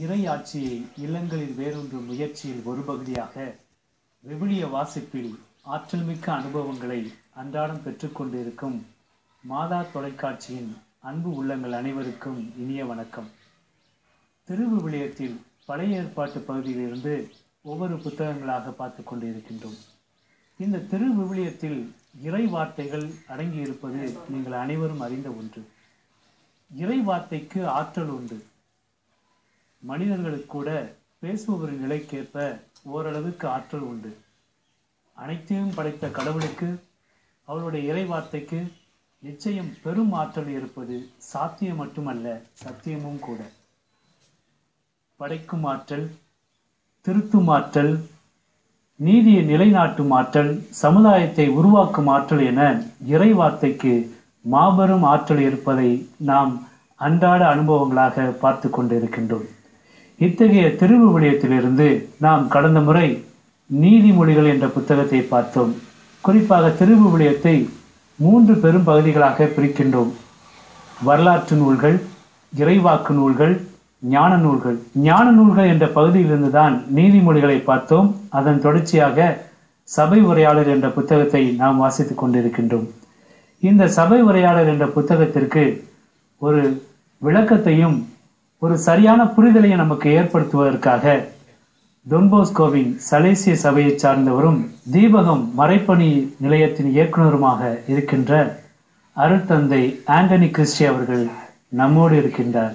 இறை ஆட்சியை இல்லங்களில் வேரூன்றும் முயற்சியில் ஒரு பகுதியாக விவிலிய வாசிப்பில் ஆற்றல்மிக்க அனுபவங்களை அன்றாடம் பெற்றுக்கொண்டிருக்கும் மாதா தொலைக்காட்சியின் அன்பு உள்ளங்கள் அனைவருக்கும் இனிய வணக்கம். திருவிவிலியத்தில் பழைய ஏற்பாட்டு பகுதியிலிருந்து ஒவ்வொரு புத்தகங்களாக பார்த்து கொண்டிருக்கின்றோம். இந்த திருவிவிலியத்தில் இறை வார்த்தைகள் அடங்கியிருப்பது நீங்கள் அனைவரும் அறிந்த ஒன்று. இறை வார்த்தைக்கு ஆற்றல் உண்டு. மனிதர்களுக்கு கூட பேசுபவரின் நிலைக்கேற்ப ஓரளவுக்கு ஆற்றல் உண்டு. அனைத்தையும் படைத்த கடவுளுக்கு, அவருடைய இறை வார்த்தைக்கு நிச்சயம் பெரும் ஆற்றல் இருப்பது சாத்தியம் மட்டுமல்ல, சத்தியமும் கூட. படைக்கும் ஆற்றல், திருத்தும் ஆற்றல், நீதியை நிலைநாட்டும் ஆற்றல், சமுதாயத்தை உருவாக்கும் ஆற்றல் என இறை வார்த்தைக்கு மாபெரும் ஆற்றல் இருப்பதை நாம் அன்றாட அனுபவங்களாக பார்த்து கொண்டிருக்கின்றோம். இத்தகைய திருவிவிலியத்திலிருந்து நாம் கடந்த முறை நீதிமொழிகள் என்ற புத்தகத்தை பார்த்தோம். குறிப்பாக திருவிவிலியத்தை 3 பெரும் பகுதிகளாக பிரிக்கின்றோம். வரலாற்று நூல்கள், இறைவாக்கு நூல்கள், ஞான நூல்கள். ஞான நூல்கள் என்ற பகுதியிலிருந்து தான் நீதிமொழிகளை பார்த்தோம். அதன் தொடர்ச்சியாக சபை உரையாடல் என்ற புத்தகத்தை நாம் வாசித்துக் கொண்டிருக்கின்றோம். இந்த சபை உரையாடல் என்ற புத்தகத்திற்கு ஒரு விளக்கத்தையும் ஒரு சரியான புரிதலையும் நமக்கு ஏற்படுத்துவதற்காக டொன்போஸ்கோவின் சலேசிய சபையை சார்ந்தவரும் தீபகம் மறைப்பணி நிலையத்தின் இயக்குநருமாக இருக்கின்ற அருட்தந்தை ஆண்டனி கிறிஸ்டி அவர்கள் நம்மோடு இருக்கின்றார்.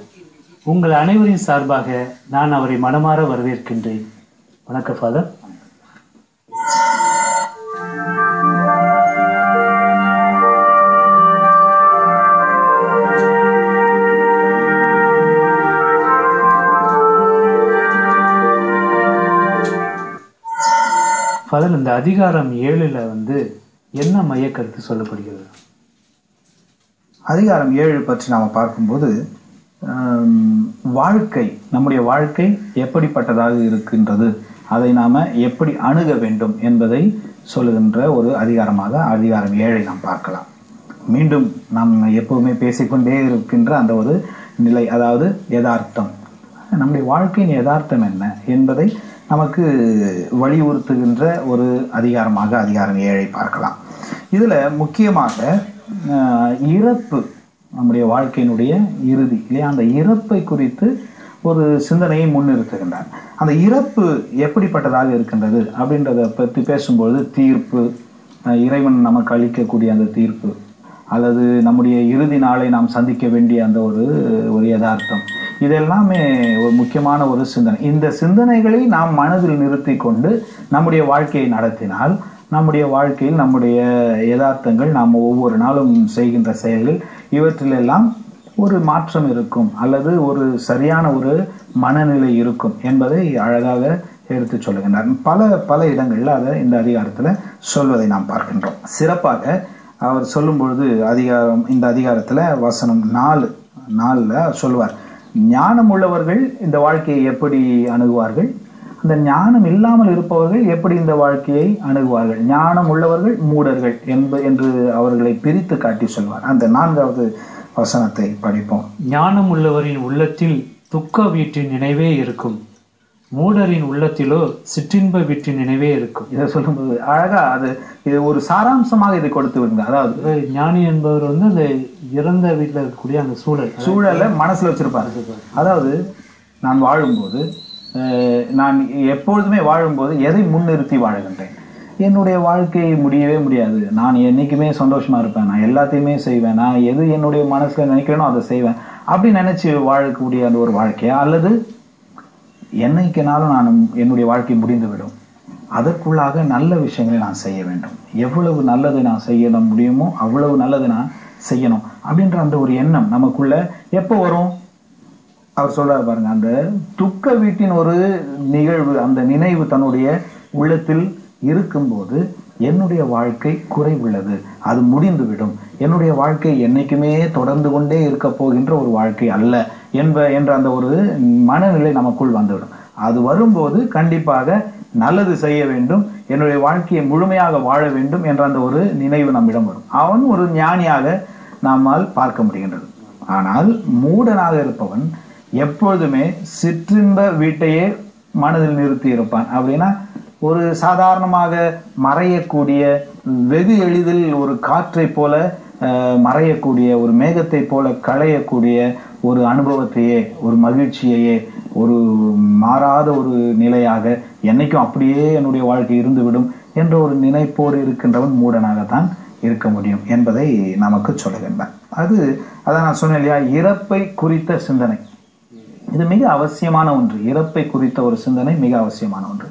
உங்கள் அனைவரின் சார்பாக நான் அவரை மனமாற வரவேற்கின்றேன். வணக்கம் ஃபாதர். ஃபாதர், இந்த அதிகாரம் 7 என்ன மைய கருத்து சொல்லப்படுகிறது? அதிகாரம் 7 பற்றி நாம் பார்க்கும்போது வாழ்க்கை, நம்முடைய வாழ்க்கை எப்படிப்பட்டதாக இருக்கின்றது, அதை நாம எப்படி அணுக வேண்டும் என்பதை சொல்லுகின்ற ஒரு அதிகாரமாக அதிகாரம் 7 நாம் பார்க்கலாம். மீண்டும் நாம் எப்பவுமே பேசிக்கொண்டே இருக்கின்ற அந்த ஒரு நிலை, அதாவது யதார்த்தம். நம்முடைய வாழ்க்கையின் யதார்த்தம் என்ன என்பதை நமக்கு வலியுறுத்துகின்ற ஒரு அதிகாரமாக அதிகாரம் 7 பார்க்கலாம். இதுல முக்கியமாக இறப்பு, நம்முடைய வாழ்க்கையினுடைய இறுதி இல்லையா, அந்த இறப்பை குறித்து ஒரு சிந்தனையை முன்னிறுத்துகின்றார். அந்த இறப்பு எப்படிப்பட்டதாக இருக்கின்றது அப்படின்றத பற்றி பேசும்பொழுது தீர்ப்பு, இறைவன் நமக்கு அளிக்கக்கூடிய அந்த தீர்ப்பு, அல்லது நம்முடைய இறுதி நாளை நாம் சந்திக்க வேண்டிய அந்த ஒரு யதார்த்தம், இதெல்லாமே ஒரு முக்கியமான ஒரு சிந்தனை. இந்த சிந்தனைகளை நாம் மனதில் நிறுத்தி கொண்டு நம்முடைய வாழ்க்கையை நடத்தினால் நம்முடைய வாழ்க்கையில் நம்முடைய யதார்த்தங்கள், நாம் ஒவ்வொரு நாளும் செய்கின்ற செயல்கள், இவற்றிலெல்லாம் ஒரு மாற்றம் இருக்கும், அல்லது ஒரு சரியான ஒரு மனநிலை இருக்கும் என்பதை அழகாக எடுத்து சொல்லுகின்றார். பல இடங்கள்ல அதை இந்த அதிகாரத்துல சொல்வதை நாம் பார்க்கின்றோம். சிறப்பாக அவர் சொல்லும் பொழுது இந்த அதிகாரத்துல வசனம் 4 சொல்வார், ஞானம் உள்ளவர்கள் இந்த வாழ்க்கையை எப்படி அணுகுவார்கள், அந்த ஞானம் இல்லாமல் இருப்பவர்கள் எப்படி இந்த வாழ்க்கையை அணுகுவார்கள், ஞானம் உள்ளவர்கள் மூடர்கள் என்று அவர்களை பிரித்து காட்டி சொல்வார். அந்த 4வது வசனத்தை படிப்போம். ஞானம் உள்ளவரின் உள்ளத்தில் துக்க வீட்டின் நினைவே இருக்கும், மூடரின் உள்ளத்திலோ சிற்றின்ப வீட்டின் நினைவே இருக்கும். இதை சொல்லும்போது அழகா இது ஒரு சாராம்சமாக இதை கொடுத்து விடுங்க. அதாவது ஞானி என்பவர் அந்த இறந்த வீட்டில் இருக்கக்கூடிய அந்த சூழலை மனசுல வச்சிருப்பாரு. அதாவது நான் வாழும்போது, நான் எப்பொழுதுமே வாழும்போது எதை முன்னிறுத்தி வாழுகின்றேன், என்னுடைய வாழ்க்கை முடியவே முடியாது, நான் என்னைக்குமே சந்தோஷமா இருப்பேன், நான் எல்லாத்தையுமே செய்வேன், நான் எது என்னுடைய மனசுல நினைக்கிறேனோ அதை செய்வேன் அப்படி நினைச்சு வாழக்கூடிய அந்த ஒரு வாழ்க்கையா, அல்லது என்னைக்குனாலும் நான் என்னுடைய வாழ்க்கை முடிந்துவிடும், அதற்குள்ளாக நல்ல விஷயங்களை நான் செய்ய வேண்டும், எவ்வளவு நல்லதை நான் செய்ய முடியுமோ அவ்வளவு நல்லதை நான் செய்யணும் அப்படின்ற அந்த ஒரு எண்ணம் நமக்குள்ள எப்போ வரும்? அவர் சொல்றாரு பாருங்க, அந்த துக்க வீட்டின் ஒரு நிகழ்வு, அந்த நினைவு தன்னுடைய உள்ளத்தில் இருக்கும்போது என்னுடைய வாழ்க்கை குறைவுள்ளது, அது முடிந்துவிடும், என்னுடைய வாழ்க்கை என்னைக்குமே தொடர்ந்து கொண்டே இருக்க போகின்ற ஒரு வாழ்க்கை அல்ல என்ற அந்த ஒரு மனநிலை நமக்குள் வந்துவிடும். அது வரும்போது கண்டிப்பாக நல்லது செய்ய வேண்டும், என்னுடைய வாழ்க்கையை முழுமையாக வாழ வேண்டும் என்ற அந்த ஒரு நினைவு நம்மிடம் வரும். அவன் ஒரு ஞானியாக நம்மால் பார்க்க முடிகின்றது. ஆனால் மூடனாக இருப்பவன் எப்பொழுதுமே சிற்றின்ப வீட்டையே மனதில் நிறுத்தி இருப்பான். அப்படின்னா ஒரு சாதாரணமாக மறையக்கூடிய, வெகு எளிதில் ஒரு காற்றை போல மறையக்கூடிய, ஒரு மேகத்தை போல களையக்கூடிய ஒரு அனுபவத்தையே, ஒரு மகிழ்ச்சியையே, ஒரு மாறாத ஒரு நிலையாக என்னைக்கும் அப்படியே என்னுடைய வாழ்க்கை இருந்துவிடும் என்ற ஒரு நினைப்போடு இருக்கின்றவன் மூடனாகத்தான் இருக்க முடியும் என்பதை நமக்கு சொல்லுகின்றான். அதான் நான் சொன்னேன் இல்லையா, இறப்பை குறித்த சிந்தனை இது மிக அவசியமான ஒன்று. இறப்பை குறித்த ஒரு சிந்தனை மிக அவசியமான ஒன்று.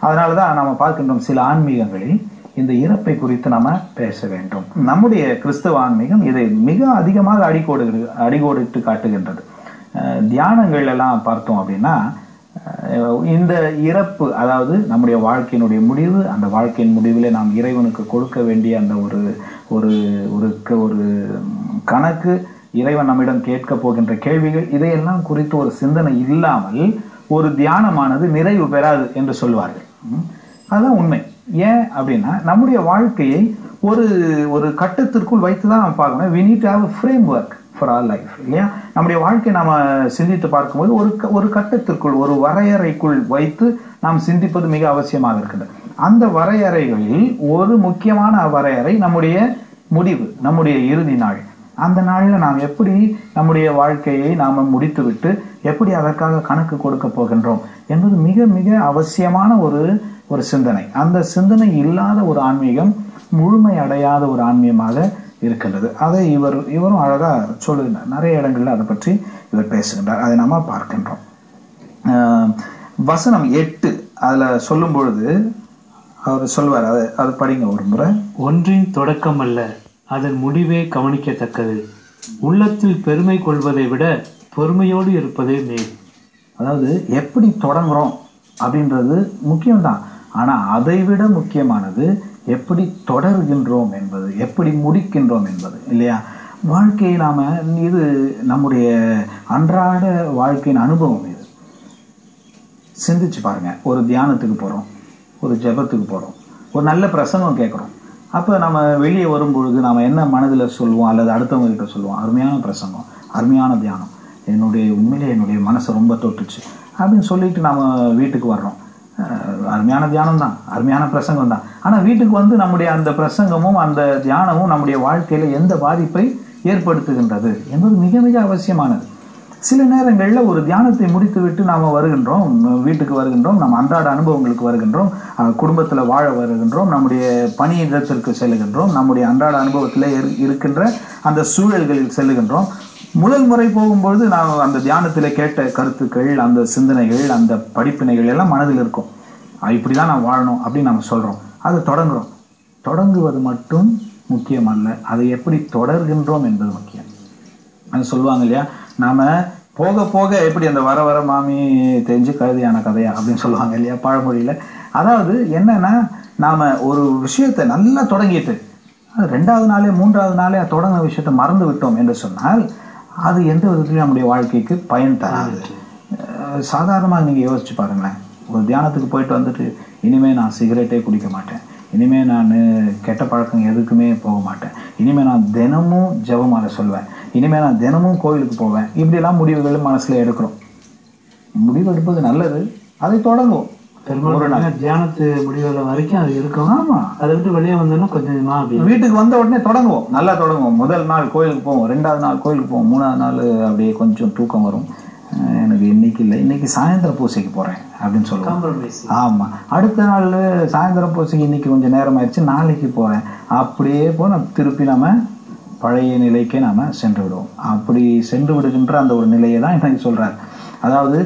அதனாலதான் நாம பார்க்கின்றோம் சில ஆன்மீகங்களில் இந்த இறப்பை குறித்து நாம பேச வேண்டும். நம்முடைய கிறிஸ்தவ ஆன்மீகம் இதை மிக அதிகமாக அடிகோடிட்டு காட்டுகின்றது. தியானங்கள் எல்லாம் பார்த்தோம் அப்படின்னா இந்த இறப்பு, அதாவது நம்முடைய வாழ்க்கையினுடைய முடிவு, அந்த வாழ்க்கையின் முடிவிலே நாம் இறைவனுக்கு கொடுக்க வேண்டிய அந்த ஒரு ஒரு ஒரு கணக்கு, இறைவன் நம்மிடம் கேட்க போகின்ற கேள்விகள், இதையெல்லாம் குறித்து ஒரு சிந்தனை இல்லாமல் ஒரு தியானமானது நிறைவு பெறாது என்று சொல்வார்கள். அதுதான் உண்மை. ஏன் அப்படின்னா நம்முடைய வாழ்க்கையை ஒரு ஒரு கட்டத்திற்குள் வைத்துதான் நம்ம பார்க்கணும். we need to have a framework for our life, இல்லையா? நம்முடைய வாழ்க்கையை நாம சிந்தித்து பார்க்கும்போது ஒரு கட்டத்திற்குள், ஒரு வரையறைக்குள் வைத்து நாம் சிந்திப்பது மிக அவசியமாக இருக்கின்றது. அந்த வரையறைகளில் ஒரு முக்கியமான வரையறை நம்முடைய முடிவு, நம்முடைய இறுதி நாள். அந்த நாளில் நாம் எப்படி நம்முடைய வாழ்க்கையை நாம முடித்துவிட்டு எப்படி அதற்காக கணக்கு கொடுக்க போகின்றோம் என்பது மிக மிக அவசியமான ஒரு சிந்தனை. அந்த சிந்தனை இல்லாத ஒரு ஆன்மீகம் முழுமை அடையாத ஒரு ஆன்மீகமாக இருக்கின்றது. அதை இவரும் அழகா சொல்லுகின்றார். நிறைய இடங்கள்ல அதை பற்றி இவர் பேசுகின்றார். அதை நாம பார்க்கின்றோம். வசனம் 8 அதுல சொல்லும் பொழுது அவர் சொல்வார், அது படிங்க ஒரு முறை. ஒன்றின் தொடக்கம் அல்ல, அதன் முடிவே கவனிக்கத்தக்கது. உள்ளத்தில் பெருமை கொள்வதை விட பொறுமையோடு இருப்பதே மேல். அதாவது எப்படி தொடங்குறோம் அப்படின்றது முக்கியம்தான். ஆனா அதை விட முக்கியமானது எப்படி தொடர்கின்றோம் என்பது, எப்படி முடிக்கின்றோம் என்பது, இல்லையா? வாழ்க்கையை நாம, இது நம்முடைய அன்றாட வாழ்க்கையின் அனுபவம். இது சிந்திச்சு பாருங்க. ஒரு தியானத்துக்கு போறோம், ஒரு ஜெபத்துக்கு போறோம், ஒரு நல்ல பிரசங்கம் கேட்குறோம். அப்போ நம்ம வெளியே வரும்பொழுது நாம் என்ன மனதில் சொல்லுவோம் அல்லது அடுத்தவங்க கிட்ட சொல்லுவோம், அருமையான பிரசங்கம், அருமையான தியானம், உண்மையிலே என்னுடைய மனசை ரொம்ப தொட்டுச்சு அப்படின்னு சொல்லிட்டு நாம் வீட்டுக்கு வர்றோம். அருமையான தியானம் தான், அருமையான பிரசங்கம் தான். ஆனால் வீட்டுக்கு வந்து நம்முடைய அந்த பிரசங்கமும் அந்த தியானமும் நம்முடைய வாழ்க்கையில் எந்த பாதிப்பை ஏற்படுத்துகின்றது என்பது மிக மிக அவசியமானது. சில நேரங்களில் ஒரு தியானத்தை முடித்து விட்டு நாம் வருகின்றோம், வீட்டுக்கு வருகின்றோம், நம்ம அன்றாட அனுபவங்களுக்கு வருகின்றோம், குடும்பத்தில் வாழ வருகின்றோம், நம்முடைய பணியிடத்திற்கு செல்லுகின்றோம், நம்முடைய அன்றாட அனுபவத்தில் இருக்கின்ற அந்த சூழல்களில் செல்லுகின்றோம். முதல் முறை போகும்பொழுது நாம் அந்த தியானத்தில் கேட்ட கருத்துக்கள், அந்த சிந்தனைகள், அந்த படிப்பினைகள் எல்லாம் மனதில் இருக்கும். இப்படிதான் நான் வாழணும் அப்படின்னு நம்ம சொல்றோம். அதை தொடங்குறோம். தொடங்குவது மட்டும் முக்கியம் அல்ல, அதை எப்படி தொடர்கின்றோம் என்பது முக்கியம். அது சொல்லுவாங்க இல்லையா, நாம போக போக எப்படி அந்த வர வர மாமி தெரிஞ்சு கழுதியான கதையா அப்படின்னு சொல்லுவாங்க இல்லையா பழமொழியில. அதாவது என்னன்னா, நாம ஒரு விஷயத்தை நல்லா தொடங்கிட்டு 2வது நாளே 3வது நாளே தொடங்கின விஷயத்தை மறந்து விட்டோம் என்று சொன்னால் அது எந்த விதத்திலையும் நம்முடைய வாழ்க்கைக்கு பயன் தராது. சாதாரணமாக நீங்க யோசிச்சு பாருங்களேன். ஒரு தியானத்துக்கு போயிட்டு வந்துட்டு இனிமே நான் சிகரெட்டே குடிக்க மாட்டேன், இனிமே நான் கெட்ட பழக்கம் எதுக்குமே போக மாட்டேன், இனிமே நான் தினமும் ஜெபமாலை சொல்வேன், இனிமே நான் தினமும் கோயிலுக்கு போவேன், இப்படியெல்லாம் முடிவுகள் மனசுல எடுக்கிறோம். முடிவு எடுப்பது நல்லது, அதை தொடங்கும். தியானத்து முடிவுகள் வரைக்கும் அது இருக்கும். ஆமா, அதை விட்டு வெளியே வந்தோம்னா கொஞ்சமா வீட்டுக்கு வந்த உடனே தொடங்குவோம், நல்லா தொடங்குவோம். முதல் நாள் கோயிலுக்கு போவோம், 2வது நாள் கோயிலுக்கு போவோம், 3வது நாள் அப்படியே கொஞ்சம் தூக்கம் வரும். எனக்கு இன்னைக்கு இல்லை, இன்னைக்கு சாயந்தர பூசைக்கு போறேன் அப்படின்னு சொல்லுவோம். ஆமா, அடுத்த நாள் சாயந்தரம் பூசைக்கு இன்னைக்கு கொஞ்சம் நேரம் ஆயிடுச்சு, நாளைக்கு போறேன். அப்படியே போன திருப்பி நம்ம பழைய நிலைக்கே நாம சென்று விடுவோம். அப்படி சென்று விடுகின்ற அந்த ஒரு நிலையை தான் எனக்கு சொல்றாரு. அதாவது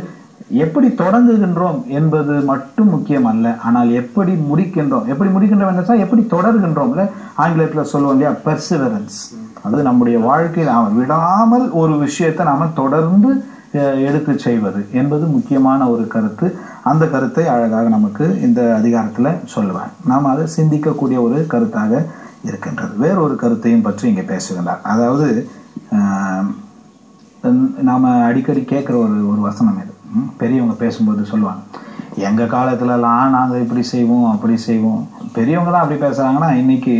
எப்படி தொடங்குகின்றோம் என்பது மட்டும் முக்கியம் அல்ல, ஆனால் எப்படி முடிக்கின்றோம். எப்படி முடிக்கின்றோம், எப்படி தொடர்கின்றோம்ல, ஆங்கிலத்தில் சொல்லுவோம் இல்லையா, பெர்சிவரன்ஸ். அது நம்முடைய வாழ்க்கையில் நாம விடாமல் ஒரு விஷயத்தை நாம தொடர்ந்து எடுத்து செய்வது என்பது முக்கியமான ஒரு கருத்து. அந்த கருத்தை அழகாக நமக்கு இந்த அதிகாரத்துல சொல்லுவார். நாம் அதை சிந்திக்கக்கூடிய ஒரு கருத்தாக இருக்கின்றது. வேறொரு கருத்தையும் பற்றி இங்கே பேசுகின்றார். அதாவது நாம அடிக்கடி கேட்குற ஒரு வசனம் இது. பெரியவங்க பேசும்போது சொல்லுவாங்க, எங்க காலத்துலலாம் நாங்க இப்படி செய்வோம் அப்படி செய்வோம். பெரியவங்க தான் அப்படி பேசுறாங்கன்னா இன்னைக்கு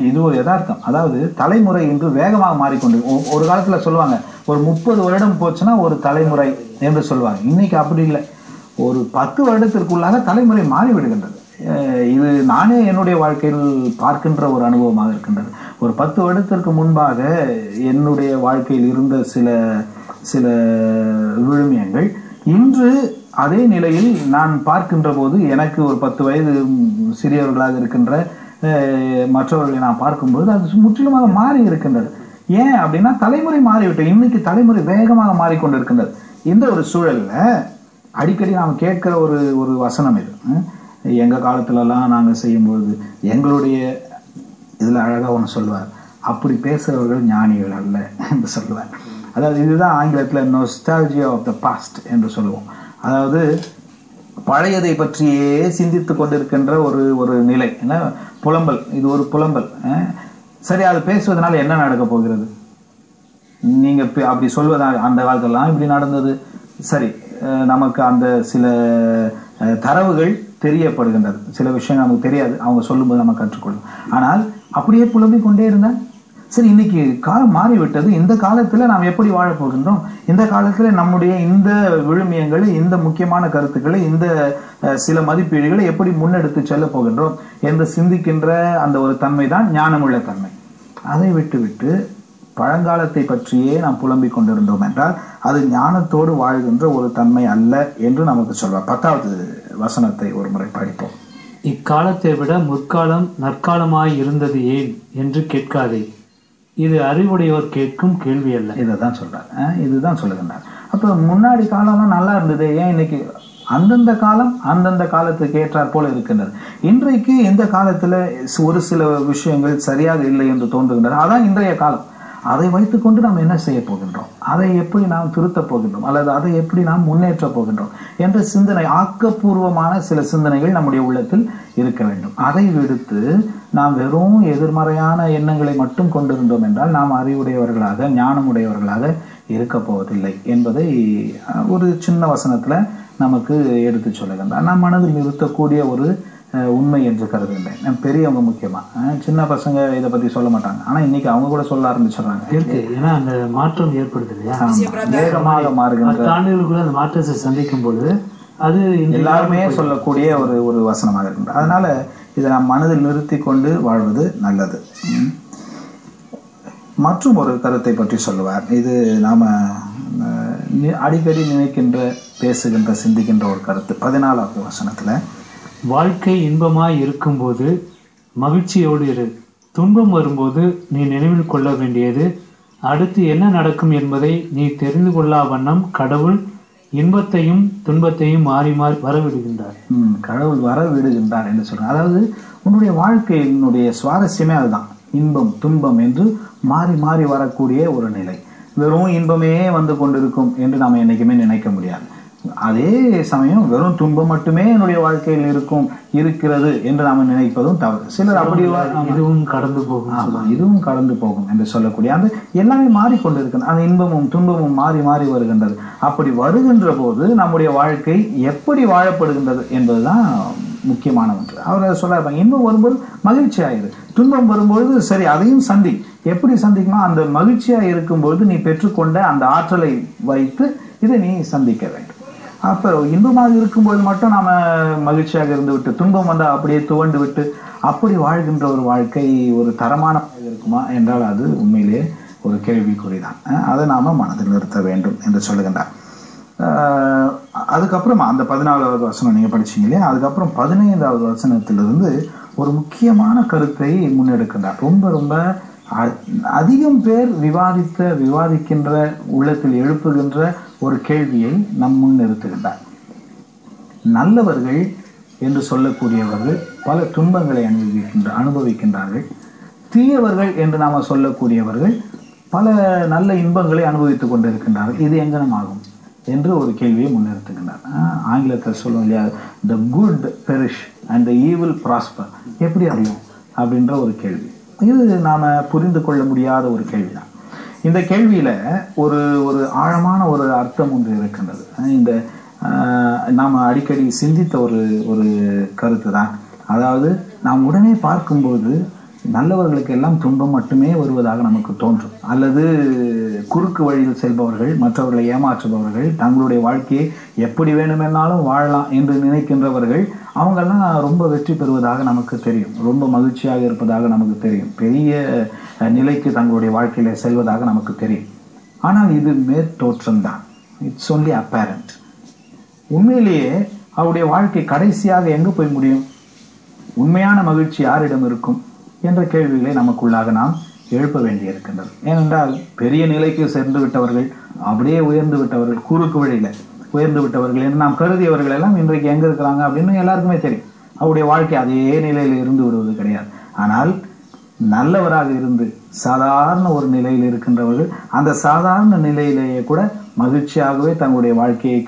இது ஒரு யதார்த்தம். அதாவது தலைமுறை இன்று வேகமாக மாறிக்கொண்டு, ஒரு காலத்துல சொல்லுவாங்க ஒரு 30 வருடம் போச்சுன்னா ஒரு தலைமுறை என்று சொல்வாங்க. இன்னைக்கு அப்படி இல்லை. ஒரு 10 வருடத்திற்குள்ளாக தலைமுறை மாறிவிடுகின்றது. இது நானே என்னுடைய வாழ்க்கையில் பார்க்கின்ற ஒரு அனுபவமாக இருக்கின்றது. ஒரு 10 வருடத்திற்கு முன்பாக என்னுடைய வாழ்க்கையில் இருந்த சில விழுமியங்கள் இன்று அதே நிலையில் நான் பார்க்கின்ற போது எனக்கு ஒரு 10 வயது சிறியவர்களாக இருக்கின்ற மற்றவர்களை நான் பார்க்கும்போது அது முற்றிலுமாக மாறி இருக்கின்றது. ஏன் அப்படின்னா தலைமுறை மாறிவிட்டது. இன்னைக்கு தலைமுறை வேகமாக மாறிக்கொண்டிருக்கின்றது. இந்த ஒரு சூழல்ல அடிக்கடி நாம் கேட்கிற ஒரு வசனம் இது. எங்க காலத்துலலாம் நாங்கள் செய்யும்போது எங்களுடைய இதுல அழகா ஒன்று சொல்லுவார், அப்படி பேசுறவர்கள் ஞானிகள் அல்ல என்று சொல்லுவார். அதாவது இதுதான் ஆங்கிலத்தில் நொஸ்டால்ஜியா ஆஃப் த பாஸ்ட் என்று சொல்லுவோம். அதாவது பழையதை பற்றியே சிந்தித்து கொண்டிருக்கின்ற ஒரு நிலை, என்ன புலம்பல். இது ஒரு புலம்பல். சரி, அது பேசுவதனால என்ன நடக்க போகிறது? நீங்க அப்படி சொல்வதால் அந்த காலத்துலாம் இப்படி நடந்தது. சரி, நமக்கு அந்த சில தரவுகள் தெரியப்படுகின்றது, சில விஷயங்கள் நமக்கு தெரியாது, அவங்க சொல்லும்போது நம்ம கற்றுக்கொள்ளும். ஆனால் அப்படியே புலம்பிக் கொண்டே இருந்தால் சரி, இன்னைக்கு காலம் மாறிவிட்டது. இந்த காலத்துல நாம் எப்படி வாழப் போகின்றோம்? இந்த காலத்துல நம்முடைய இந்த விழுமியங்களை, இந்த முக்கியமான கருத்துக்களை, இந்த சில மதிப்பீடுகளை எப்படி முன்னெடுத்து செல்ல போகின்றோம் என்று சிந்திக்கின்ற அந்த ஒரு தன்மை தான் ஞானமுள்ள தன்மை. அதை விட்டு பழங்காலத்தை பற்றியே நாம் புலம்பிக் கொண்டிருந்தோம் என்றால் அது ஞானத்தோடு வாழ்கின்ற ஒரு தன்மை அல்ல என்று நமக்கு சொல்வார். 10வது வசனத்தை ஒரு முறை படிப்போம். இக்காலத்தை விட முற்காலம் நற்காலமாய் இருந்தது ஏன் என்று கேட்காதே, இது அறிவுடையோர் கேட்கும் கேள்வி அல்ல. இதைதான் சொல்றார், இதுதான் சொல்லுகின்றார். அப்ப முன்னாடி காலம்லாம் நல்லா இருந்தது, ஏன் இன்னைக்கு? அந்தந்த காலம் அந்தந்த காலத்துக்கு ஏற்றாற் போல இருக்கின்றது. இன்றைக்கு இந்த காலத்துல ஒரு சில விஷயங்கள் சரியாக இல்லை என்று தோன்றுகின்றது. அதான் இன்றைய காலம். அதை வைத்துக்கொண்டு நாம் என்ன செய்ய போகின்றோம், அதை எப்படி நாம் திருத்தப் போகின்றோம், அல்லது அதை எப்படி நாம் முன்னேற்ற போகின்றோம் என்ற சிந்தனை, ஆக்கப்பூர்வமான சில சிந்தனைகள் நம்முடைய உள்ளத்தில் இருக்க வேண்டும். அதை விடுத்து நாம் வெறும் எதிர்மறையான எண்ணங்களை மட்டும் கொண்டிருந்தோம் என்றால் நாம் அறிவுடையவர்களாக, ஞானமுடையவர்களாக இருக்க போவதில்லை என்பதை ஒரு சின்ன வசனத்துல நமக்கு எடுத்து சொல்லுகின்றார். நாம் மனதில் நிறுத்தக்கூடிய ஒரு உண்மை என்று கருதுகின்றேன். பெரியவங்க முக்கியமா, சின்ன பசங்க இதை பத்தி சொல்ல மாட்டாங்க. ஆனா இன்னைக்கு அவங்க கூட சொல்ல ஆரம்பிச்சிடறாங்க. ஏன்னா அந்த மாற்றம் ஏற்படுது இல்லையா, வேகமாக மாறுகின்ற ஆண்டுகளுக்குள்ள அந்த மாற்றத்தை சந்திக்கும் போது அது எல்லாருமே சொல்லக்கூடிய ஒரு வசனமாக இருக்கின்றது. அதனால இதை நாம் மனதில் நிறுத்தி கொண்டு வாழ்வது நல்லது. மற்றும் ஒரு கருத்தை பற்றி சொல்லுவார். இது நாம அடிக்கடி நினைக்கின்ற, பேசுகின்ற, சிந்திக்கின்ற ஒரு கருத்து. 14வது வசனத்துல, வாழ்க்கை இன்பமாய் இருக்கும்போது மகிழ்ச்சியோடு இரு, துன்பம் வரும்போது நீ நினைவில் கொள்ள வேண்டியது அடுத்து என்ன நடக்கும் என்பதை நீ தெரிந்து கொள்ளா வண்ணம் கடவுள் இன்பத்தையும் துன்பத்தையும் மாறி மாறி வரவிடுகின்றார். கடவுள் வரவிடுகின்றார் என்று சொல்றார். அதாவது உன்னுடைய வாழ்க்கையினுடைய சுவாரஸ்யமே அதுதான், இன்பம் துன்பம் என்று மாறி மாறி வரக்கூடிய ஒரு நிலை. வெறும் இன்பமே வந்து கொண்டிருக்கும் என்று நாம் என்னைக்குமே நினைக்க முடியாது. அதே சமயம் வெறும் துன்பம் மட்டுமே என்னுடைய வாழ்க்கையில் இருக்கிறது என்று நாம நினைப்பதும் தவறு. சிலர் அப்படி இதுவும் கடந்து போகும், இதுவும் கடந்து போகும் என்று சொல்லக்கூடிய அந்த எல்லாமே மாறிக்கொண்டிருக்கின்றன. அந்த இன்பமும் துன்பமும் மாறி மாறி வருகின்றது. அப்படி வருகின்ற போது நம்முடைய வாழ்க்கை எப்படி வாழப்படுகின்றது என்பதுதான் முக்கியமான ஒன்று. அவர் சொல்றாரு, இன்பம் வரும்போது மகிழ்ச்சி ஆயிரு, துன்பம் வரும்பொழுது சரி அதையும் சந்தி. எப்படி சந்திக்கணும்? அந்த மகிழ்ச்சியா இருக்கும்போது நீ பெற்றுக்கொண்ட அந்த ஆற்றலை வைத்து இதை நீ சந்திக்க வேண்டும். அப்ப இன்பமாக இருக்கும்போது மட்டும் நாம மகிழ்ச்சியாக இருந்து விட்டு துன்பம் வந்தா அப்படியே துவண்டு விட்டு அப்படி வாழ்கின்ற ஒரு வாழ்க்கை ஒரு தரமான இருக்குமா என்றால் அது உண்மையிலேயே ஒரு கேள்விக்குறிதான். அதை நாம மனதில் நிறுத்த வேண்டும் என்று சொல்லுகின்றார். அதுக்கப்புறம் அந்த 14வது வசனம் நீங்க படிச்சீங்க இல்லையா, அதுக்கப்புறம் 15வது வசனத்திலிருந்து ஒரு முக்கியமான கருத்தை முன்னெடுக்கின்றார். ரொம்ப ரொம்ப அதிகம் பேர் விவாதிக்கின்ற, உள்ளத்தில் எழுப்புகின்ற ஒரு கேள்வியை நம் முன் நிறுத்துகின்றார். நல்லவர்கள் என்று சொல்லக்கூடியவர்கள் பல துன்பங்களை அனுபவிக்கின்றார்கள். தீயவர்கள் என்று நாம சொல்லக்கூடியவர்கள் பல நல்ல இன்பங்களை அனுபவித்துக் கொண்டிருக்கின்றார்கள். இது எங்கனமாகும் என்று ஒரு கேள்வியை முன்னிறுத்துகின்றார். ஆங்கிலத்தில் சொல்லுவோம் இல்லையா, the good perish and the evil prosper. எப்படி அறியும் அப்படின்ற ஒரு கேள்வி. இது நாம புரிந்து கொள்ள முடியாத ஒரு கேள்விதான். இந்த கேள்வியில ஒரு ஆழமான ஒரு அர்த்தம் ஒன்று இருக்கின்றது. இந்த நாம அடிக்கடி சிந்தித்த ஒரு கருத்து தான். அதாவது நாம் உடனே பார்க்கும்போது நல்லவர்களுக்கு எல்லாம் துன்பம் மட்டுமே வருவதாக நமக்கு தோன்றும். அல்லது குறுக்கு வழியில் செல்பவர்கள், மற்றவர்களை ஏமாற்றுபவர்கள், தங்களுடைய வாழ்க்கையை எப்படி வேணுமென்னாலும் வாழலாம் என்று நினைக்கின்றவர்கள், அவங்கெல்லாம் ரொம்ப வெற்றி பெறுவதாக நமக்கு தெரியும், ரொம்ப மகிழ்ச்சியாக இருப்பதாக நமக்கு தெரியும், பெரிய நிலைக்கு தங்களுடைய வாழ்க்கையில செல்வதாக நமக்கு தெரியும். ஆனால் இது மேற்தோற்றம்தான். It's only apparent. உண்மையிலேயே அவருடைய வாழ்க்கை கடைசியாக எங்கு போய் முடியும்? உண்மையான மகிழ்ச்சி யாரிடம் இருக்கும் என்ற கேள்விகளை நமக்குள்ளாக நாம் எழுப்ப வேண்டியிருக்கின்றது. ஏனென்றால் பெரிய நிலைக்கு சென்று விட்டவர்கள், அப்படியே உயர்ந்து விட்டவர்கள், குறுக்கு வழியில உயர்ந்து விட்டவர்கள் என்று நாம் கருதியவர்கள் எல்லாம் இன்றைக்கு எங்க இருக்கிறாங்க அப்படின்னு எல்லாருக்குமே தெரியும். அவருடைய வாழ்க்கை அதே நிலையில் இருந்து விடுவது கிடையாது. ஆனால் நல்லவராக இருந்து சாதாரண ஒரு நிலையில் இருக்கின்றவர்கள் அந்த சாதாரண நிலையிலேயே கூட மகிழ்ச்சியாகவே தங்களுடைய வாழ்க்கையை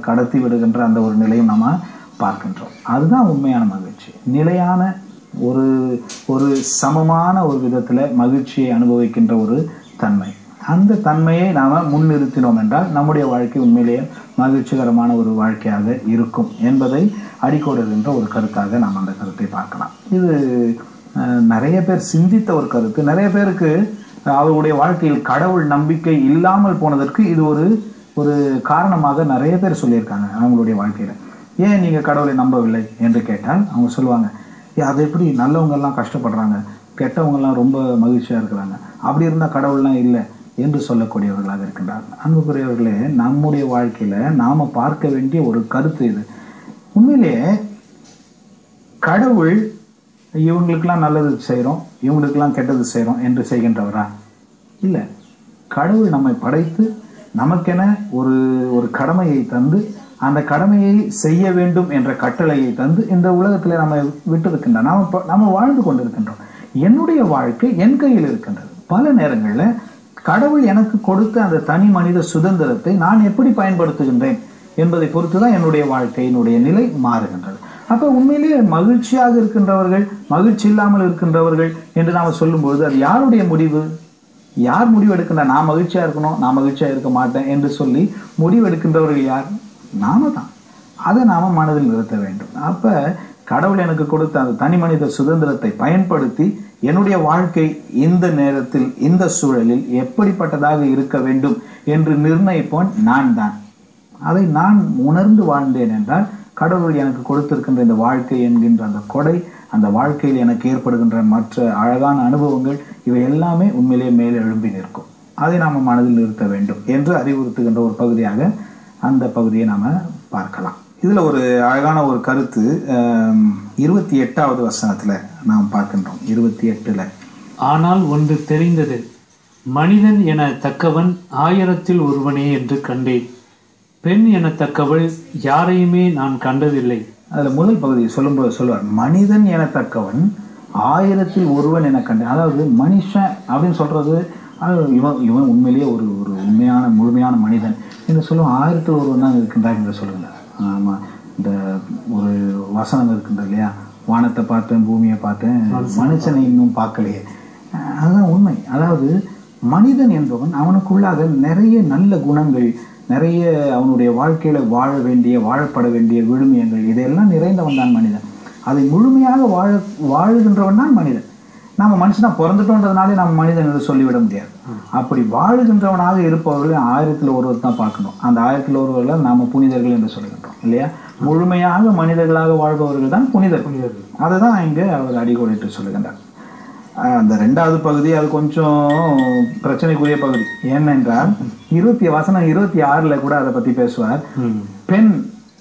கடத்தி விடுகின்ற அந்த ஒரு நிலையும் நாம பார்க்கின்றோம். அதுதான் உண்மையான மகிழ்ச்சி. நிலையான ஒரு சமமான ஒரு விதத்துல மகிழ்ச்சியை அனுபவிக்கின்ற ஒரு தன்மை. அந்த தன்மையை நாம முன்னிறுத்தினோம் என்றால் நம்முடைய வாழ்க்கை உண்மையிலேயே மகிழ்ச்சிகரமான ஒரு வாழ்க்கையாக இருக்கும் என்பதை அடிக்கோடுகின்ற ஒரு கருத்தாக நாம் அந்த கருத்தை பார்க்கலாம். இது நிறைய பேர் சிந்தித்த ஒரு கருத்து. நிறைய பேருக்கு அவருடைய வாழ்க்கையில் கடவுள் நம்பிக்கை இல்லாமல் போனதற்கு இது ஒரு காரணமாக நிறைய பேர் சொல்லியிருக்காங்க. அவங்களுடைய வாழ்க்கையில ஏன் நீங்க கடவுளை நம்பவில்லை என்று கேட்டால் அவங்க சொல்லுவாங்க, அது எப்படி நல்லவங்க எல்லாம் கஷ்டப்படுறாங்க, கெட்டவங்க எல்லாம் ரொம்ப மகிழ்ச்சியா இருக்கிறாங்க, அப்படி இருந்தா கடவுள்லாம் இல்லை என்று சொல்லக்கூடியவர்களாக இருக்கின்றார்கள். அன்புக்குரியவர்களே, நம்முடைய வாழ்க்கையில நாம பார்க்க வேண்டிய ஒரு கருத்து இது. உண்மையிலேயே கடவுள் இவங்களுக்கெல்லாம் நல்லது செய்கிறோம், இவங்களுக்கெல்லாம் கெட்டது செய்கிறோம் என்று செய்கின்றவரா? இல்லை. கடவுள் நம்மை படைத்து நமக்கென ஒரு கடமையை தந்து அந்த கடமையை செய்ய வேண்டும் என்ற கட்டளையை தந்து இந்த உலகத்தில் நம்ம விட்டிருக்கின்றோம். நாம வாழ்ந்து கொண்டிருக்கின்றோம். என்னுடைய வாழ்க்கை என் கையில் இருக்கின்றது. பல நேரங்களில் கடவுள் எனக்கு கொடுத்த அந்த தனி மனித சுதந்திரத்தை நான் எப்படி பயன்படுத்துகின்றேன் என்பதை பொறுத்துதான் என்னுடைய வாழ்க்கையினுடைய நிலை மாறுகின்றது. அப்ப உண்மையிலேயே மகிழ்ச்சியாக இருக்கின்றவர்கள், மகிழ்ச்சி இல்லாமல் இருக்கின்றவர்கள் என்று நாம சொல்லும்போது அது யாருடைய முடிவு? யார் முடிவு எடுக்கின்ற? நான் மகிழ்ச்சியா இருக்கணும், நான் மகிழ்ச்சியா இருக்க மாட்டேன் என்று சொல்லி முடிவு எடுக்கின்றவர்கள் யார்? நாம தான். அதை நாம மனதில் நிறுத்த வேண்டும். அப்ப கடவுள் எனக்கு கொடுத்த அந்த தனி மனித சுதந்திரத்தை பயன்படுத்தி என்னுடைய வாழ்க்கை இந்த நேரத்தில் இந்த சூழலில் எப்படிப்பட்டதாக இருக்க வேண்டும் என்று நிர்ணயிப்போன் நான் தான். அதை நான் உணர்ந்து வாழ்ந்தேன் என்றால் கடவுள் எனக்கு கொடுத்திருக்கின்ற இந்த வாழ்க்கை என்கின்ற அந்த கொடை, அந்த வாழ்க்கையில் எனக்கு ஏற்படுகின்ற மற்ற அழகான அனுபவங்கள், இவை எல்லாமே உண்மையிலேயே மேலே எழும்பி நிற்கும். அதை நாம மனதில் நிறுத்த வேண்டும் என்று அறிவுறுத்துகின்ற ஒரு பகுதியாக அந்த பகுதியை நாம பார்க்கலாம். இதுல ஒரு அழகான ஒரு கருத்து 28வது வசனத்துல நாம் பார்க்கின்றோம். 28ல, ஆனால் ஒன்று தெரிந்தது, மனிதன் என தக்கவன் 1000-ல் ஒருவனே என்று கண்டேன், பெண் எனத்தக்கவள் யாரையுமே நான் கண்டதில்லை. அதுல முதல் பகுதியை சொல்லும்போது சொல்லுவார், மனிதன் எனத்தக்கவன் 1000-ல் ஒருவன் என கண்டேன். அதாவது மனுஷன் அப்படின்னு சொல்றது இவன் உண்மையிலேயே ஒரு உண்மையான முழுமையான மனிதன் என்று சொல்லுவோம். 1000-ல் ஒருவன் தான் இருக்கின்றார் என்று சொல்லுங்க. ஆமா, இந்த ஒரு வசனம் இருக்கின்ற இல்லையா, வானத்தை பார்த்தேன், பூமியை பார்த்தேன், மனுஷனை இன்னும் பார்க்கலையே. அதுதான் உண்மை. அதாவது மனிதன் என்பவன் அவனுக்குள்ளாக நிறைய நல்ல குணங்கள், நிறைய அவனுடைய வாழ்க்கையில வாழப்பட வேண்டிய விழுமியங்கள், இதையெல்லாம் நிறைந்தவன் தான் மனிதன். அதை முழுமையாக வாழுகின்றவன் தான் மனிதன். நாம மனுஷனா பிறந்துட்டோன்றதுனாலே நம்ம மனிதன் என்று சொல்லிவிட முடியாது. அப்படி வாழுகின்றவனாக இருப்பவர்கள் 1000-ல் ஒருவர் தான் பார்க்கணும். அந்த 1000-ல் ஒருவர்கள் நாம புனிதர்கள் என்று சொல்லுகின்றோம் இல்லையா. முழுமையாக மனிதர்களாக வாழ்பவர்கள் தான் புனிதர்கள். அதுதான் இங்கு அவர் அடிக்கோடிட்டு சொல்லுகின்றார். அந்த 2வது பகுதி அது கொஞ்சம் பிரச்சனைக்குரிய பகுதி. ஏனென்றால் 26ல் கூட அதை பத்தி பேசுவார். பெண்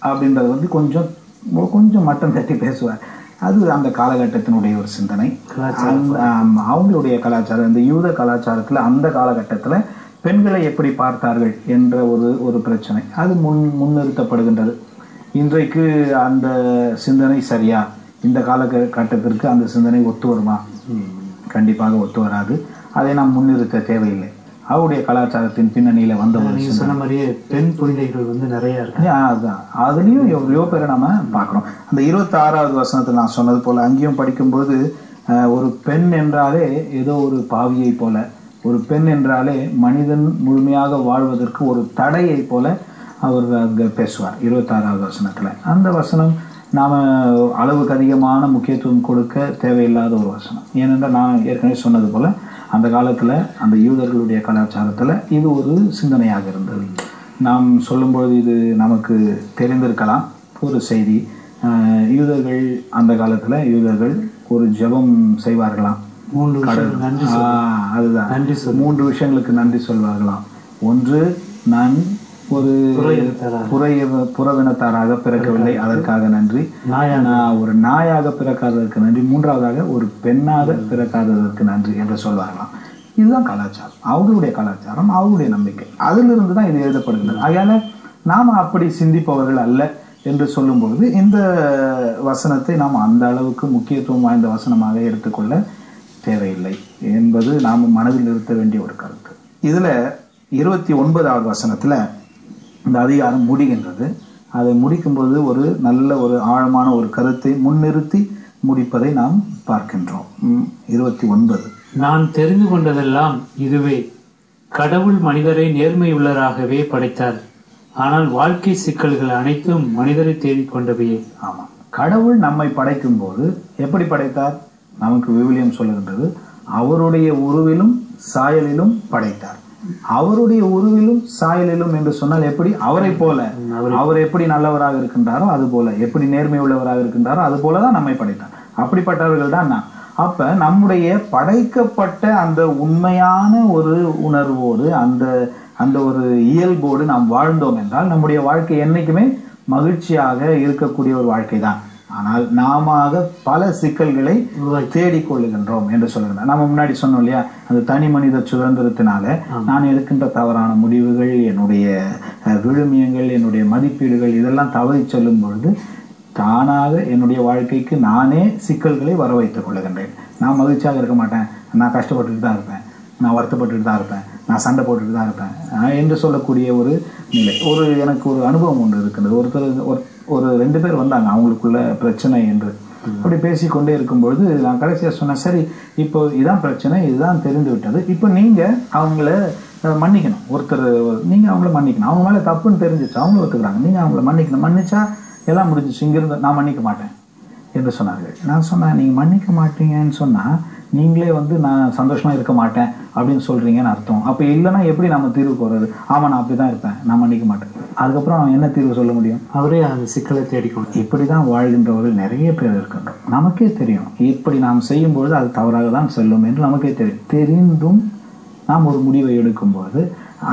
அப்படின்றது கொஞ்சம் மட்டம் தட்டி பேசுவார். அது அந்த காலகட்டத்தினுடைய ஒரு சிந்தனை, அவங்களுடைய கலாச்சாரம். இந்த யூத கலாச்சாரத்துல அந்த காலகட்டத்துல பெண்களை எப்படி பார்த்தார்கள் என்ற ஒரு பிரச்சனை அது முன்னிறுத்தப்படுகின்றது. இன்றைக்கு அந்த சிந்தனை சரியா? இந்த காலகட்டத்திற்கு அந்த சிந்தனை ஒத்து வருமா? கண்டிப்பாக ஒத்து வராது. அதை நாம் முன்னிறுத்த தேவையில்லை. அவருடைய கலாச்சாரத்தின் பின்னணியில வந்தவங்க சொன்ன மாதிரியே பெண் புனிதைகள் நிறைய இருக்கு. அதுதான், அதுலயும் எவ்வளோ பேரை நாம பார்க்கிறோம். அந்த 26வது வசனத்தில் நான் சொன்னது போல அங்கேயும் படிக்கும்போது ஒரு பெண் என்றாலே ஏதோ ஒரு பாவியை போல, ஒரு பெண் என்றாலே மனிதன் முழுமையாக வாழ்வதற்கு ஒரு தடையை போல அவர் அங்க பேசுவார் 26வது வசனத்துல. அந்த வசனம் நாம் அளவுக்கு அதிகமான முக்கியத்துவம் கொடுக்க தேவையில்லாத ஒரு வசனம். ஏனென்றால் நான் ஏற்கனவே சொன்னது போல் அந்த காலத்தில் அந்த யூதர்களுடைய கலாச்சாரத்தில் இது ஒரு சிந்தனையாக இருந்தது. நாம் சொல்லும்பொழுது இது நமக்கு தெரிந்திருக்கலாம் ஒரு செய்தி. யூதர்கள் அந்த காலத்தில் யூதர்கள் ஒரு ஜெபம் செய்வார்களாம். அதுதான் 3 விஷயங்களுக்கு நன்றி சொல்வார்களாம். ஒன்று, நான் ஒரு புறவினத்தாராக பிறக்கவில்லை, அதற்காக நன்றி. ஒரு நாயாக பிறக்காததற்கு நன்றி. மூன்றாவதாக ஒரு பெண்ணாக பிறக்காததற்கு நன்றி என்று சொல்வார்களாம். இதுதான் கலாச்சாரம், அவர்களுடைய கலாச்சாரம், அவர்களுடைய நம்பிக்கை. அதிலிருந்து தான் இது எழுதப்படுகிறது. அதனால நாம் அப்படி சிந்திப்பவர்கள் அல்ல என்று சொல்லும்பொழுது இந்த வசனத்தை நாம் அந்த அளவுக்கு முக்கியத்துவம் வாய்ந்த வசனமாக எடுத்துக்கொள்ள தேவையில்லை என்பது நாம் மனதில் நிறுத்த வேண்டிய ஒரு கருத்து. இதுல 29வது வசனத்துல இந்த அதிகாரம் முடிகின்றது. அதை முடிக்கும்போது ஒரு நல்ல ஒரு ஆழமான ஒரு கருத்தை முன்னிறுத்தி முடிப்பதை நாம் பார்க்கின்றோம். 29. நான் தெரிந்து கொண்டதெல்லாம் இதுவே, கடவுள் மனிதரை நேர்மையுள்ளராகவே படைத்தார், ஆனால் வாழ்க்கை சிக்கல்கள் அனைத்தும் மனிதரை தேடிக்கொண்டவையே. ஆமாம், கடவுள் நம்மை படைக்கும் போது எப்படி படைத்தார்? நமக்கு விவிலியம் சொல்லுகின்றது, அவருடைய உருவிலும் சாயலிலும் படைத்தார். அவருடைய உருவிலும் சாயலிலும் என்று சொன்னால் எப்படி? அவரை போல, அவர் எப்படி நல்லவராக இருக்கின்றாரோ அது போல, எப்படி நேர்மை உள்ளவராக இருக்கின்றாரோ அது போலதான் நம்மை படைத்தார். அப்படிப்பட்டவர்கள் தான் நாம். அப்ப நம்முடைய படைக்கப்பட்ட அந்த உண்மையான ஒரு உணர்வோடு அந்த ஒரு இயல்போடு நாம் வாழ்ந்தோம் என்றால் நம்முடைய வாழ்க்கை என்னைக்குமே மகிழ்ச்சியாக இருக்கக்கூடிய ஒரு வாழ்க்கை தான். ஆனால் நாம பல சிக்கல்களை தேடிக்கொள்ளுகின்றோம் என்று சொல்லுகின்றோம். நம்ம முன்னாடி சொன்னோம் இல்லையா, அந்த தனி மனித சுதந்திரத்தினால நான் எடுக்கின்ற தவறான முடிவுகள், என்னுடைய விழுமியங்கள், என்னுடைய மதிப்பீடுகள் இதெல்லாம் தவறி செல்லும் பொழுது தானாக என்னுடைய வாழ்க்கைக்கு நானே சிக்கல்களை வர வைத்துக் கொள்ளுகின்றேன். நான் மகிழ்ச்சியாக இருக்க மாட்டேன், நான் கஷ்டப்பட்டுட்டு தான் இருப்பேன், நான் வருத்தப்பட்டுட்டு தான் இருப்பேன், நான் சண்டை போட்டுட்டு தான் இருப்பேன் என்று சொல்லக்கூடிய ஒரு நிலை. எனக்கு ஒரு அனுபவம் ஒன்று இருக்கின்றது. ஒரு 2 பேர் வந்தாங்க, அவங்களுக்குள்ள பிரச்சனை என்று. அப்படி பேசிக்கொண்டே இருக்கும்பொழுது நான் கடைசியாக சொன்னேன், சரி இப்போ இதான் பிரச்சனை, இதுதான் தெரிந்து விட்டது, இப்போ நீங்கள் அவங்கள மன்னிக்கணும். நீங்கள் அவங்கள மன்னிக்கணும். அவங்க மேலே தப்புன்னு தெரிஞ்சிச்சு, அவங்களும் ஒத்துக்கிறாங்க, நீங்கள் அவங்கள மன்னிக்கணும். மன்னிச்சா எல்லாம் முடிஞ்சிச்சு, இங்கிருந்து நான் மன்னிக்க மாட்டேன் என்று சொன்னார்கள். நான் சொன்னேன், நீங்கள் மன்னிக்க மாட்டீங்கன்னு சொன்னால் நீங்களே நான் சந்தோஷமா இருக்க மாட்டேன் அப்படின்னு சொல்றீங்கன்னு அர்த்தம். அப்போ இல்லைன்னா எப்படி நம்ம தீர்வு போறது? ஆமாம், நான் அப்படிதான் இருப்பேன், நான் மன்னிக்க மாட்டேன். அதுக்கப்புறம் அவன் என்ன தீர்வு சொல்ல முடியும்? அவரே அந்த சிக்கலை தேடிக்கணும். இப்படிதான் வாழ்கின்றவர்கள் நிறைய பேர் இருக்கின்றோம். நமக்கே தெரியும் இப்படி நாம் செய்யும்பொழுது அது தவறாக தான் செல்லும் என்று நமக்கே தெரியும். தெரிந்தும் நாம் ஒரு முடிவை எடுக்கும்போது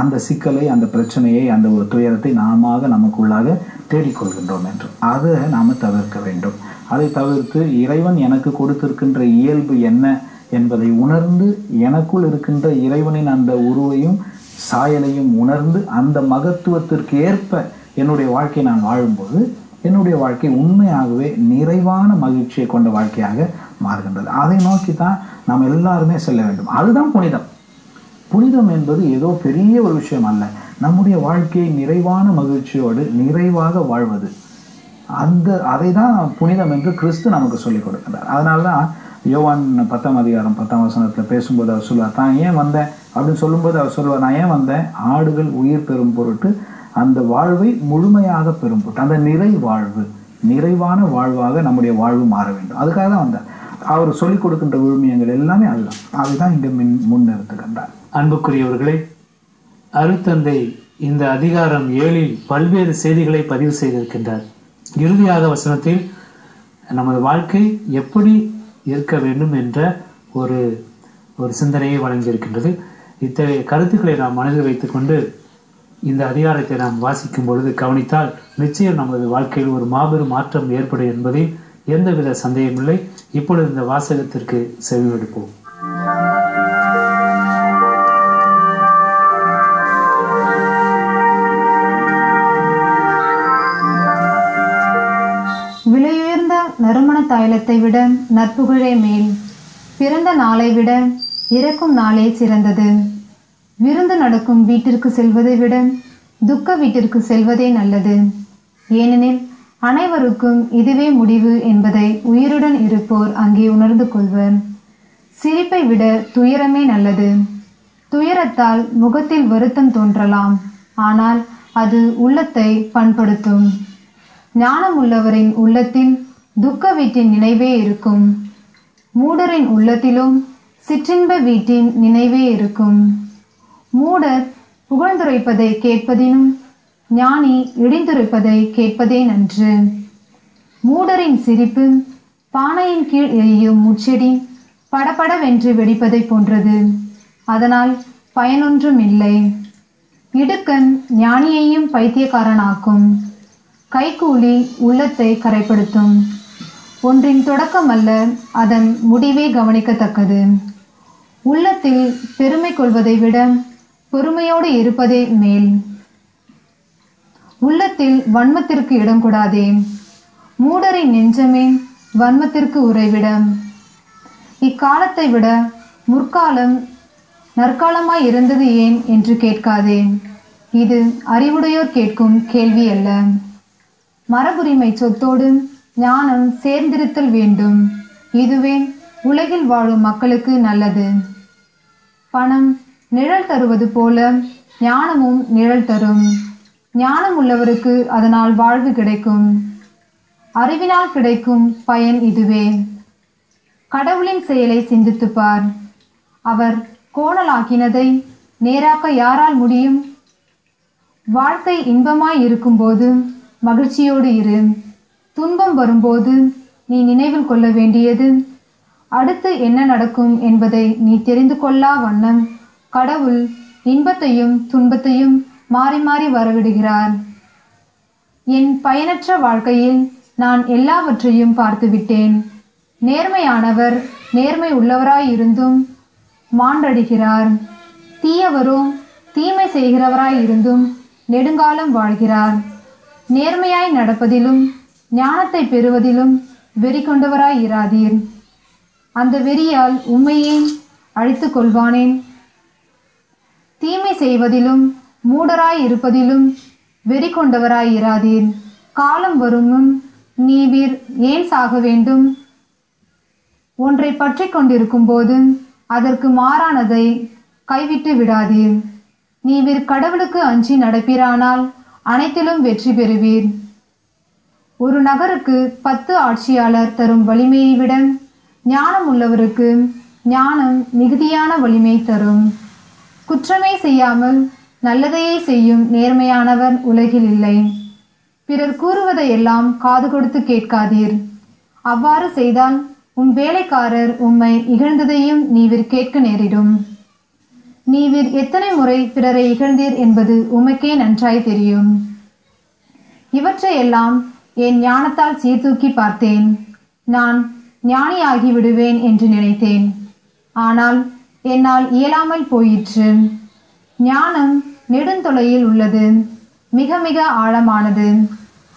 அந்த சிக்கலை, அந்த பிரச்சனையை, அந்த ஒரு துயரத்தை நாம நமக்குள்ளாக தேடிக்கொள்கின்றோம் என்று அதை நாம தவிர்க்க வேண்டும். அதை தவிர்த்து இறைவன் எனக்கு கொடுத்திருக்கின்ற இயல்பு என்ன என்பதை உணர்ந்து, எனக்குள் இருக்கின்ற இறைவனின் அந்த உருவையும் சாயலையும் உணர்ந்து அந்த மகத்துவத்திற்கு ஏற்ப என்னுடைய வாழ்க்கையை நான் வாழும்போது என்னுடைய வாழ்க்கை உண்மையாகவே நிறைவான மகிழ்ச்சியை கொண்ட வாழ்க்கையாக மாறுகின்றது. அதை நோக்கி தான் நாம் எல்லாருமே செல்ல வேண்டும். அதுதான் புனிதம். புனிதம் என்பது ஏதோ பெரிய ஒரு விஷயம் அல்ல. நம்முடைய வாழ்க்கையை நிறைவான மகிழ்ச்சியோடு நிறைவாக வாழ்வது, அதை தான் புனிதம் என்று கிறிஸ்து நமக்கு சொல்லிக் கொடுக்கின்றார். அதனால்தான் யோவான் 10ஆம் அதிகாரம் 10ஆம் வசனத்தில் பேசும்போது அவர் சொல்லுவார், தான் ஏன் வந்தேன் அப்படின்னு சொல்லும்போது அவர் சொல்லுவார், நான் ஏன் வந்தேன்? ஆடுகள் உயிர் பெறும் பொருட்டு, அந்த வாழ்வை முழுமையாக பெறும் பொருட்டு, அந்த நிறைவான வாழ்வாக நம்முடைய வாழ்வு மாற வேண்டும். அதுக்காக தான் வந்தார். அவர் சொல்லிக் கொடுக்கின்ற விழுமியங்கள் எல்லாமே அதுதான். அதுதான் இங்கு முன்னிறுத்துகின்றார். அன்புக்குரியவர்களே, அருட்தந்தை இந்த அதிகாரம் 7 பல்வேறு செய்திகளை பதிவு செய்திருக்கின்றார். இறுதியாக வசனத்தில் நமது வாழ்க்கை எப்படி இருக்க வேண்டும் என்ற ஒரு சிந்தனையை வழங்கியிருக்கின்றது. இத்தகைய கருத்துக்களை நாம் மனதில் வைத்துக்கொண்டு இந்த அதிகாரத்தை நாம் வாசிக்கும் பொழுது கவனித்தால் நிச்சயம் நமது வாழ்க்கையில் ஒரு மாபெரும் மாற்றம் ஏற்படும் என்பதில் எந்தவித சந்தேகமில்லை. இப்பொழுது இந்த வாசகத்திற்கு செவிமடுப்போம். விலையுயர்ந்த நறுமண தைலத்தை விட நற்புகழே மேல், பிறந்த நாளை விட இறக்கும் நாளே சிறந்தது. விருந்து நடக்கும் வீட்டிற்கு செல்வதை விட துக்க வீட்டிற்கு செல்வதே நல்லது. ஏனெனில் அனைவருக்கும் இதுவே முடிவு என்பதை உயிருடன் இருப்போர் அங்கே உணர்ந்து கொள்வர். சிரிப்பை விட துயரமே நல்லது. துயரத்தால் முகத்தில் வருத்தம் தோன்றலாம், ஆனால் அது உள்ளத்தை பண்படுத்தும். ஞானம் உள்ளவரின் உள்ளத்தில் துக்க வீட்டின் நினைவே இருக்கும். மூடரின் உள்ளத்திலும் சிற்றின்ப வீட்டின் நினைவே இருக்கும். மூடர் புகழ்ந்துரைப்பதை கேட்பதினும் ஞானி இடிந்துரைப்பதை கேட்பதே நன்று. மூடரின் சிரிப்பு பானையின் கீழ் எரியும் முச்செடி படபடவென்று வெடிப்பதை போன்றது. அதனால் பயனொன்றும் இல்லை. இடுக்கண் ஞானியையும் பைத்தியக்காரனாக்கும். கைக்கூலி உள்ளத்தை கரைப்படுத்தும். ஒன்றின் தொடக்கம் அல்ல, அதன் முடிவே கவனிக்கத்தக்கது. உள்ளத்தில் பெருமை கொள்வதை விட பொறுமையோடு இருப்பதே மேல். உள்ளத்தில் வன்மத்திற்கு இடம் கொடாதே. மூடரின் நெஞ்சமே வன்மத்திற்கு உறைவிடம். இக்காலத்தை விட முற்காலம் நற்காலமாய் இருந்தது ஏன் என்று கேட்காதே. இது அறிவுடையோர் கேட்கும் கேள்வி அல்ல. மரபுரிமை சொத்தோடு ஞானம் சேர்ந்திருத்தல் வேண்டும். இதுவே உலகில் வாழும் மக்களுக்கு நல்லது. பணம் நிழல் தருவது போல ஞானமும் நிழல் தரும். ஞானம் உள்ளவருக்கு அதனால் வாழ்வு கிடைக்கும். அறிவினால் கிடைக்கும் பயன் இதுவே. கடவுளின் செயலை சிந்தித்துப்பார். அவர் கோணலாக்கினதை நேராக்க யாரால் முடியும்? வாழ்க்கை இன்பமாய் இருக்கும்போது மகிழ்ச்சியோடு இரு. துன்பம் வரும்போது நீ நினைவில் கொள்ள வேண்டியது, அடுத்து என்ன நடக்கும் என்பதை நீ தெரிந்து கொள்ளா வண்ணம் கடவுள் இன்பத்தையும் துன்பத்தையும் மாறி மாறி வரவிடுகிறார். என் பயனற்ற வாழ்க்கையில் நான் எல்லாவற்றையும் பார்த்துவிட்டேன். நேர்மையானவர் நேர்மை உள்ளவராயிருந்தும் மாண்டடிகிறார். தீயவரோ தீமை செய்கிறவராயிருந்தும் நெடுங்காலம் வாழ்கிறார். நேர்மையாய் நடப்பதிலும் ஞானத்தை பெறுவதிலும் வெறி கொண்டவராயிராதீர். அந்த வெறியால் உம்மையே அழித்துக் கொள்வானேன். தீமை செய்வதிலும் மூடராய் இருப்பதிலும் வெறி கொண்டவராயிராதீர். காலம் வரும் முன் நீவீர் ஏன் சாக வேண்டும்? ஒன்றை பற்றி கொண்டிருக்கும் போது அதற்கு மாறானதை கைவிட்டு விடாதீர். நீவீர் கடவுளுக்கு அஞ்சி நடப்பீரானால் அனைத்திலும் வெற்றி பெறுவீர். ஒரு நகருக்கு 10 ஆட்சியாளர் தரும் வலிமையை விட ஞானம் உள்ளவருக்கு ஞானம் மிகுதியான வலிமை தரும். குற்றமே செய்யாமல் நல்லதையே செய்யும் நேர்மையானவர் உலகில் இல்லை. பிறர் கூறுவதையெல்லாம் காது கொடுத்து கேட்காதீர். அவ்வாறு செய்தால் உம் வேலைக்காரர் உம்மை இகழ்ந்ததையும் நீவிர் கேட்க நேரிடும். நீவிர் எத்தனை முறை பிறரை இகழ்ந்தீர் என்பது உமக்கே நன்றாய் தெரியும். இவற்றையெல்லாம் என் ஞானத்தால் சீர்தூக்கி பார்த்தேன். நான் ஞானியாகி விடுவேன் என்று நினைத்தேன். ஆனால் என்னால் இயலாமல் போயிற்று. ஞானம் நெடுந்தொலையில் உள்ளது, மிக மிக ஆழமானது.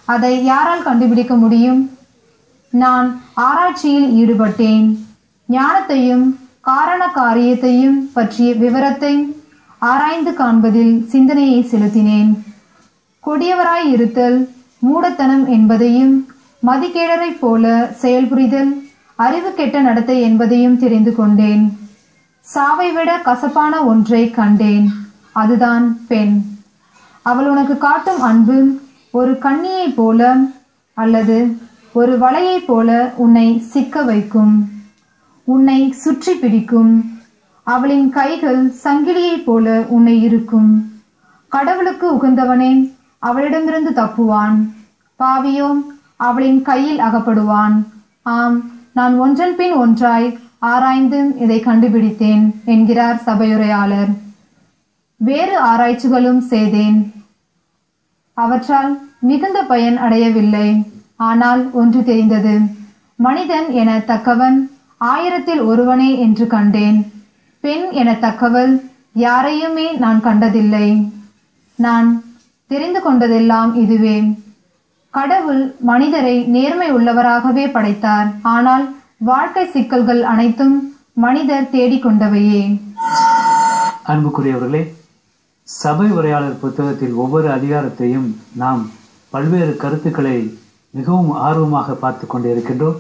அதை யாரால் கண்டுபிடிக்க முடியும்? நான் ஆராய்ச்சியில் ஈடுபட்டேன். ஞானத்தையும் காரண காரியத்தையும் பற்றிய விவரத்தை ஆராய்ந்து காண்பதில் சிந்தனையை செலுத்தினேன். கொடியவராய் இருத்தல் மூடத்தனம் என்பதையும், மதிகேடரை போல செயல்புரிதல் அறிவு கெட்ட நடத்தை என்பதையும் தெரிந்து கொண்டேன். சாவை விட கசப்பான ஒன்றை கண்டேன். அதுதான் பெண். அவள் உனக்கு காட்டும் அன்பு ஒரு கண்ணியை போல அல்லது ஒரு வலையை போல உன்னை சிக்க வைக்கும். உன்னை சுற்றி பிடிக்கும். அவளின் கைகள் சங்கிலியை போல உன்னை இருக்கும். கடவுளுக்கு உகந்தவனே அவளிடமிருந்து தப்புவான். பாவியோ அவளின் கையில் அகப்படுவான். ஆம், நான் ஒன்றன் பின் ஒன்றாய் ஆராய்ந்து இதை கண்டுபிடித்தேன் என்கிறார் சபையுரையாளர். வேறு ஆராய்ச்சிகளும் செய்தேன். அவற்றால் மிகுந்த பயன் அடையவில்லை. ஆனால் ஒன்று தெரிந்தது. மனிதன் என தக்கவன் 1000ல் ஒருவனே என்று கண்டேன். பெண் என தக்கவள் யாரையுமே நான் கண்டதில்லை. நான் தெரிந்து கொண்டதெல்லாம் இதுவே. கடவுள் மனிதரை நேர்மை உள்ளவராகவே படைத்தார். ஆனால் வாழ்க்கை சிக்கல்கள் அனைத்தும் மனிதர் தேடிக்கொண்டவையே. அன்புக்குரியவர்களே, சபை உரையாளர் புத்தகத்தில் ஒவ்வொரு அதிகாரத்தையும் நாம் பல்வேறு கருத்துக்களை மிகவும் ஆர்வமாக பார்த்து கொண்டிருக்கின்றோம்.